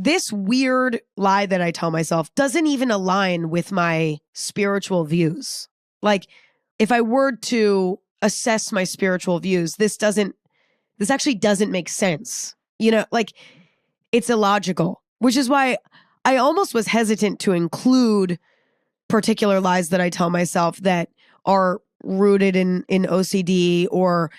this weird lie that I tell myself doesn't even align with my spiritual views. Like, if I were to assess my spiritual views, this actually doesn't make sense. You know, like, it's illogical, which is why I almost was hesitant to include particular lies that I tell myself that are rooted in OCD or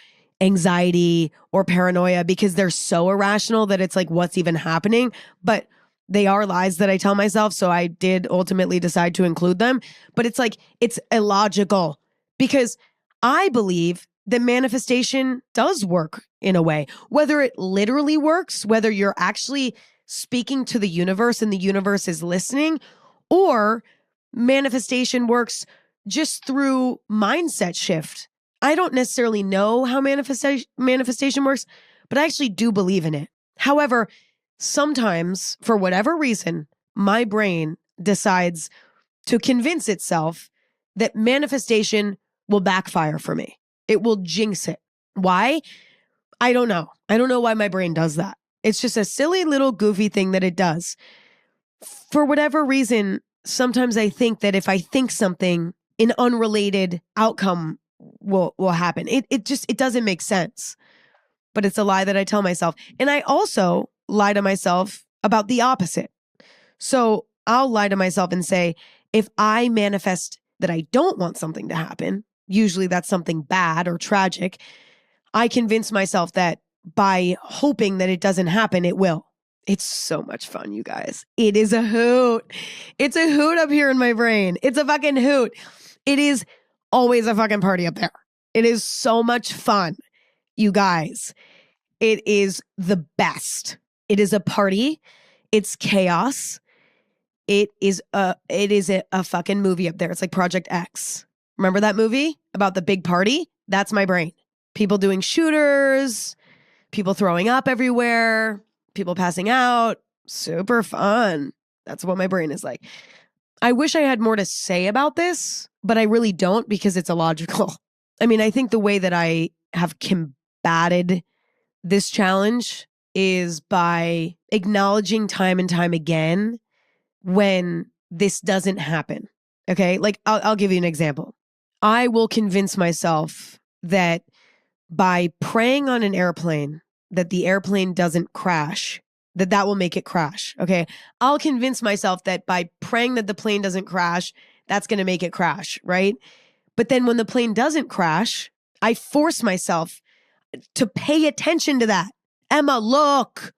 anxiety or paranoia, because they're so irrational that it's like, what's even happening? But they are lies that I tell myself. So I did ultimately decide to include them. But it's like, it's illogical because I believe that manifestation does work in a way, whether it literally works, whether you're actually speaking to the universe and the universe is listening, or manifestation works just through mindset shift. I don't necessarily know how manifestation works, but I actually do believe in it. However, sometimes, for whatever reason, my brain decides to convince itself that manifestation will backfire for me. It will jinx it. Why? I don't know. I don't know why my brain does that. It's just a silly little goofy thing that it does. For whatever reason, sometimes I think that if I think something, an unrelated outcome will happen. It doesn't make sense. But it's a lie that I tell myself. And I also lie to myself about the opposite. So I'll lie to myself and say, if I manifest that I don't want something to happen, usually that's something bad or tragic, I convince myself that by hoping that it doesn't happen, it will. It's so much fun, you guys. It is a hoot. It's a hoot up here in my brain. It's a fucking hoot. It is always a fucking party up there. It is so much fun, you guys. It is the best. It is a party. It's chaos. It is a fucking movie up there. It's like Project X. Remember that movie about the big party? That's my brain. People doing shooters, people throwing up everywhere, people passing out. Super fun. That's what my brain is like. I wish I had more to say about this, but I really don't, because it's illogical. I mean, I think the way that I have combated this challenge is by acknowledging time and time again when this doesn't happen. Okay? Like, I'll give you an example. I will convince myself that by praying on an airplane, that the airplane doesn't crash, that will make it crash. Okay. I'll convince myself that by praying that the plane doesn't crash, that's going to make it crash. Right. But then when the plane doesn't crash, I force myself to pay attention to that. Emma, look,